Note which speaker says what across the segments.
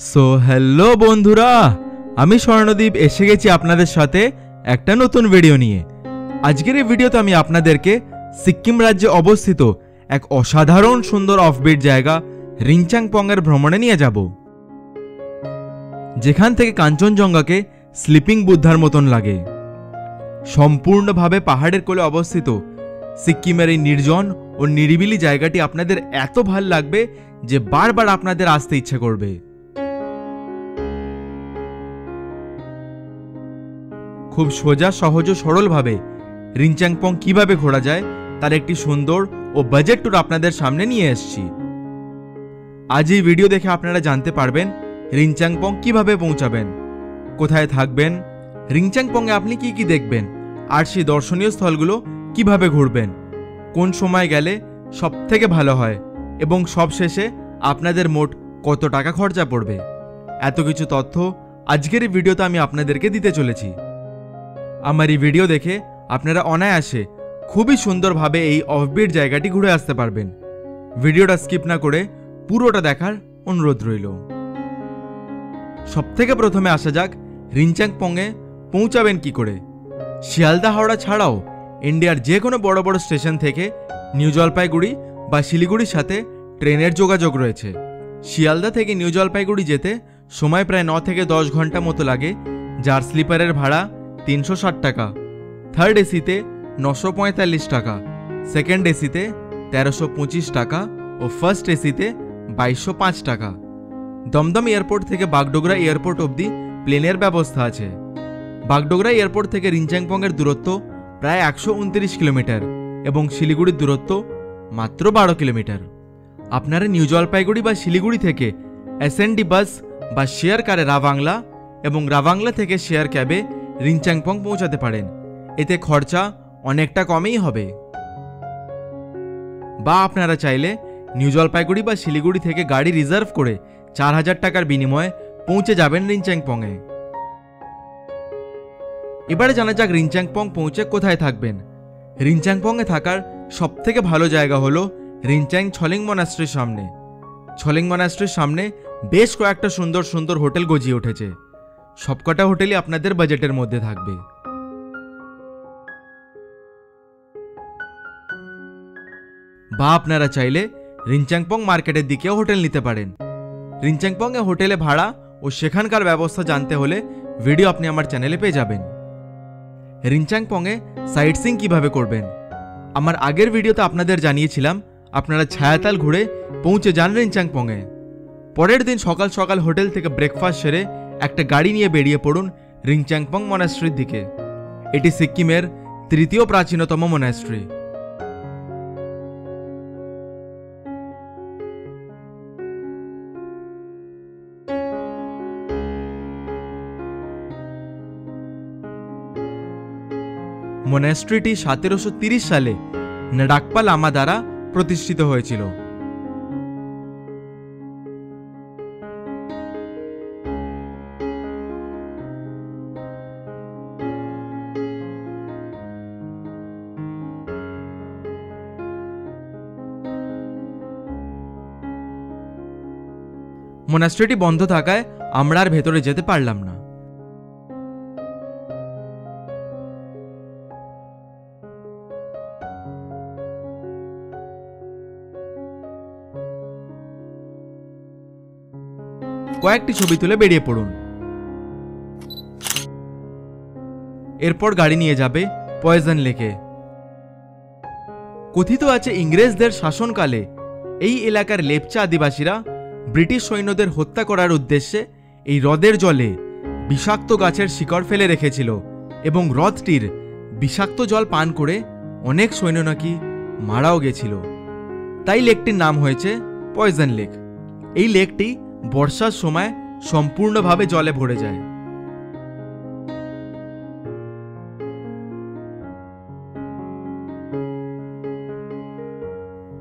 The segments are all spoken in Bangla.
Speaker 1: সো হ্যালো বন্ধুরা, আমি স্বর্ণদীপ এসে গেছি আপনাদের সাথে একটা নতুন ভিডিও নিয়ে। আজকের এই ভিডিওতে আমি আপনাদেরকে সিকিম রাজ্যে অবস্থিত এক অসাধারণ সুন্দর অফবিট জায়গা রিংচাংপং-এর ভ্রমণে নিয়ে যাব, যেখান থেকে কাঞ্চনজঙ্ঘাকে স্লিপিং বুদ্ধার মতন লাগে। সম্পূর্ণভাবে পাহাড়ের কোলে অবস্থিত সিকিমের এই নির্জন ও নিরিবিলি জায়গাটি আপনাদের এত ভাল লাগবে যে বারবার আপনাদের আসতে ইচ্ছে করবে। খুব সোজা, সহজ ও সরলভাবে রিংচাংপং কিভাবে ঘোরা যায় তার একটি সুন্দর ও বাজেট ট্যুর আপনাদের সামনে নিয়ে এসেছি। আজ এই ভিডিও দেখে আপনারা জানতে পারবেন রিংচাংপং কিভাবে পৌঁছাবেন, কোথায় থাকবেন, রিংচাংপংয়ে আপনি কি কি দেখবেন, আর সেই দর্শনীয় স্থলগুলো কিভাবে ঘুরবেন, কোন সময় গেলে সব থেকে ভালো হয়, এবং সবশেষে আপনাদের মোট কত টাকা খরচা পড়বে। এত কিছু তথ্য আজকের এই ভিডিওতে আমি আপনাদেরকে দিতে চলেছি। আমার এই ভিডিও দেখে আপনারা অনায়াসে খুবই সুন্দরভাবে এই অফবিট জায়গাটি ঘুরে আসতে পারবেন। ভিডিওটা স্কিপ না করে পুরোটা দেখার অনুরোধ রইল। সবথেকে প্রথমে আসা যাক রিংচাংপং-এ পৌঁছাবেন কি করে। শিয়ালদা হাওড়া ছাড়াও ইন্ডিয়ার যে কোনো বড় বড় স্টেশন থেকে নিউ জলপাইগুড়ি বা শিলিগুড়ির সাথে ট্রেনের যোগাযোগ রয়েছে। শিয়ালদা থেকে নিউ জলপাইগুড়ি যেতে সময় প্রায় 9 থেকে 10 ঘন্টা মতো লাগে, যার স্লিপারের ভাড়া 360 টাকা, থার্ড এসিতে 945 টাকা, সেকেন্ড এসিতে 1325 টাকা ও ফার্স্ট এসিতে 2205 টাকা। দমদম এয়ারপোর্ট থেকে বাগডোগরা এয়ারপোর্ট অবধি প্লেনের ব্যবস্থা আছে। বাগডোগরা এয়ারপোর্ট থেকে রিংচাংপং-এর দূরত্ব প্রায় 129 কিলোমিটার এবং শিলিগুড়ির দূরত্ব মাত্র 12 কিলোমিটার। আপনারা নিউ জলপাইগুড়ি বা শিলিগুড়ি থেকে এসএনডি বাস বা শেয়ার কারে রাবাংলা এবং রাবাংলা থেকে শেয়ার ক্যাবে রিংচাংপং পৌঁছাতে পারেন। এতে খরচা অনেকটা কমেই হবে। বা আপনারা চাইলে নিউ জলপাইগুড়ি বা শিলিগুড়ি থেকে গাড়ি রিজার্ভ করে 4000 টাকার বিনিময়ে পৌঁছে যাবেন রিংচাংপং-এ। এবারে জানা যাক রিংচাংপং পৌঁছে কোথায় থাকবেন। রিংচাংপং-এ থাকার সবথেকে ভালো জায়গা হলো রিংচাং ছলিং মনাস্ট্রির সামনে। ছলিং মনাস্ট্রির সামনে বেশ কয়েকটা সুন্দর সুন্দর হোটেল গজিয়ে উঠেছে। সবকটা হোটেলই আপনাদের বাজেটের মধ্যে থাকবে। বা আপনারা চাইলে রিংচাংপং মার্কেটের দিকেও হোটেল নিতে পারেন। রিংচাংপং-এ হোটেলে ভাড়া ও সেখানকার ব্যবস্থা জানতে হলে ভিডিও আপনি আমার চ্যানেলে পেয়ে যাবেন। রিংচাংপং-এ সাইট সিইং কিভাবে করবেন, আমার আগের ভিডিওতে আপনাদের জানিয়েছিলাম। আপনারা ছায়াতাল ঘুরে পৌঁছে যান রিংচাংপং-এ। পরের দিন সকাল সকাল হোটেল থেকে ব্রেকফাস্ট সেরে একটা গাড়ি নিয়ে বেরিয়ে পড়ুন রিংচাংপং মনাস্ট্রির দিকে। এটি সিকিমের তৃতীয় প্রাচীনতম মনাস্ট্রি। মনাস্ট্রিটি 1730 সালে নাডাকপা লামা দ্বারা প্রতিষ্ঠিত হয়েছিল। মনাস্ট্রিটি বন্ধ থাকায় আমরা আর ভেতরে যেতে পারলাম না। কয়েকটি ছবি তুলে বেরিয়ে পড়ুন। এরপর গাড়ি নিয়ে যাবে পয়জন লেকে। কথিত আছে ইংরেজদের শাসনকালে এই এলাকার লেপচা আদিবাসীরা ব্রিটিশ সৈন্যদের হত্যা করার উদ্দেশ্যে এই হ্রদের জলে বিষাক্ত গাছের শিকড় ফেলে রেখেছিল এবং হ্রদটির বিষাক্ত জল পান করে অনেক সৈন্য নাকি মারাও গেছিল। তাই লেকটির নাম হয়েছে পয়জন লেক। এই লেকটি বর্ষার সময় সম্পূর্ণভাবে জলে ভরে যায়।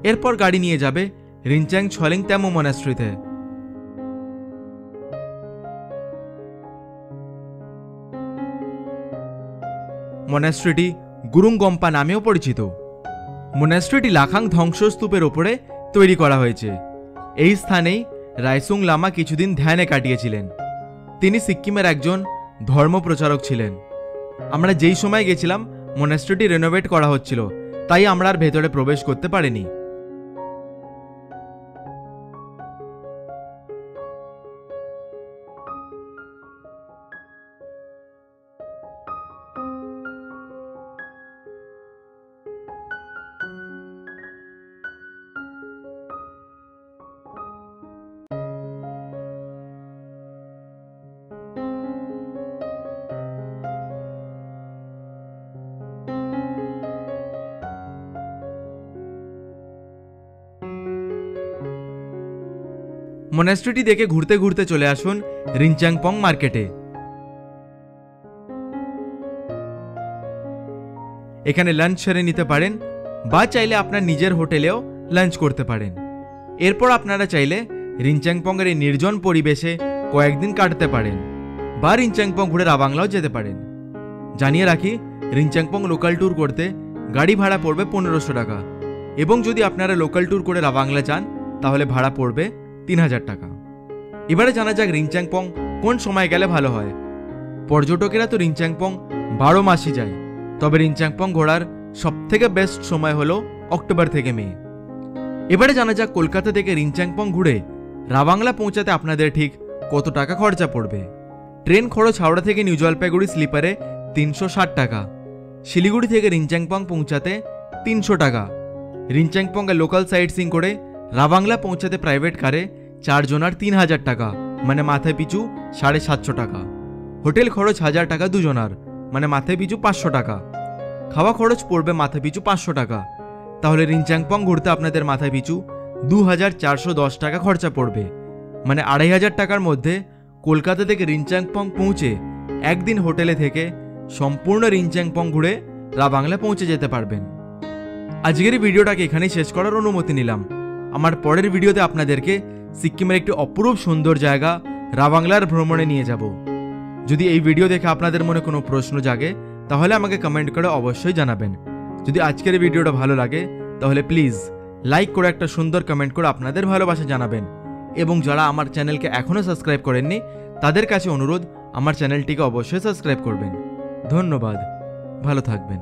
Speaker 1: এরপর গাড়ি নিয়ে যাবে রিংচাং ছলিং তেমো মনাস্ট্রিতে। মনাস্ট্রিটি গুরুং গম্পা নামেও পরিচিত। মনাস্ট্রিটি লাখাং ধ্বংসস্তূপের ওপরে তৈরি করা হয়েছে। এই স্থানেই রাইসুং লামা কিছুদিন ধ্যানে কাটিয়েছিলেন। তিনি সিক্কিমের একজন ধর্মপ্রচারক ছিলেন। আমরা যেই সময় গেছিলাম মনাস্ট্রিটি রেনোভেট করা হচ্ছিল, তাই আমরা আর ভেতরে প্রবেশ করতে পারিনি। মনাস্ট্রিটি দেখে ঘুরতে ঘুরতে চলে আসুন রিনচাংপং মার্কেটে। এখানে লাঞ্চ সেরে নিতে পারেন বা চাইলে আপনার নিজের হোটেলেও লাঞ্চ করতে পারেন। এরপর আপনারা চাইলে রিনচাংপংয়ের এই নির্জন পরিবেশে কয়েকদিন কাটাতে পারেন বা রিনচাংপং ঘুরে রাবাংলাও যেতে পারেন। জানিয়ে রাখি, রিনচাংপং লোকাল ট্যুর করতে গাড়ি ভাড়া পড়বে 1500 টাকা, এবং যদি আপনারা লোকাল ট্যুর করে রাবাংলা যান তাহলে ভাড়া পড়বে 3000 টাকা। এবারে জানা যাক রিনচাংপং কোন সময় গেলে ভালো হয়। পর্যটকেরা তো রিনচাংপং 12 মাসই যায়, তবে রিনচাংপং ঘোরার সবথেকে বেস্ট সময় হলো অক্টোবর থেকে মে। এবারে জানা যাক কলকাতা থেকে রিনচাংপং ঘুরে রাবাংলা পৌঁছাতে আপনাদের ঠিক কত টাকা খরচা পড়বে। ট্রেন খরচ হাওড়া থেকে নিউ জলপাইগুড়ি স্লিপারে 360 টাকা, শিলিগুড়ি থেকে রিনচাংপং পৌঁছাতে 300 টাকা। রিনচাংপংয়ে লোকাল সাইট সিং করে রাবাংলা পৌঁছাতে প্রাইভেট কারে 4 জনার 3000 টাকা, মানে মাথায় পিছু 750 টাকা। হোটেল খরচ 1000 টাকা 2 জনার, মানে মাথায় পিছু 500 টাকা। খাওয়া খরচ পড়বে মাথা পিছু 500 টাকা। তাহলে রিনচাংপং ঘুরতে আপনাদের মাথায় পিছু 2410 টাকা খরচা পড়বে, মানে 2500 টাকার মধ্যে কলকাতা থেকে রিনচাংপং পৌঁছে একদিন হোটেলে থেকে সম্পূর্ণ রিনচাংপং ঘুরে রাবাংলা পৌঁছে যেতে পারবেন। আজকের এই ভিডিওটাকে এখানেই শেষ করার অনুমতি নিলাম। আমার পরের ভিডিওতে আপনাদেরকে সিক্কিমের একটি অপরূপ সুন্দর জায়গা রাবাংলার ভ্রমণে নিয়ে যাব। যদি এই ভিডিও দেখে আপনাদের মনে কোনো প্রশ্ন জাগে তাহলে আমাকে কমেন্ট করে অবশ্যই জানাবেন। যদি আজকের এই ভিডিওটা ভালো লাগে তাহলে প্লিজ লাইক করে একটা সুন্দর কমেন্ট করে আপনাদের ভালোবাসা জানাবেন, এবং যারা আমার চ্যানেলকে এখনও সাবস্ক্রাইব করেননি তাদের কাছে অনুরোধ আমার চ্যানেলটিকে অবশ্যই সাবস্ক্রাইব করবেন। ধন্যবাদ, ভালো থাকবেন।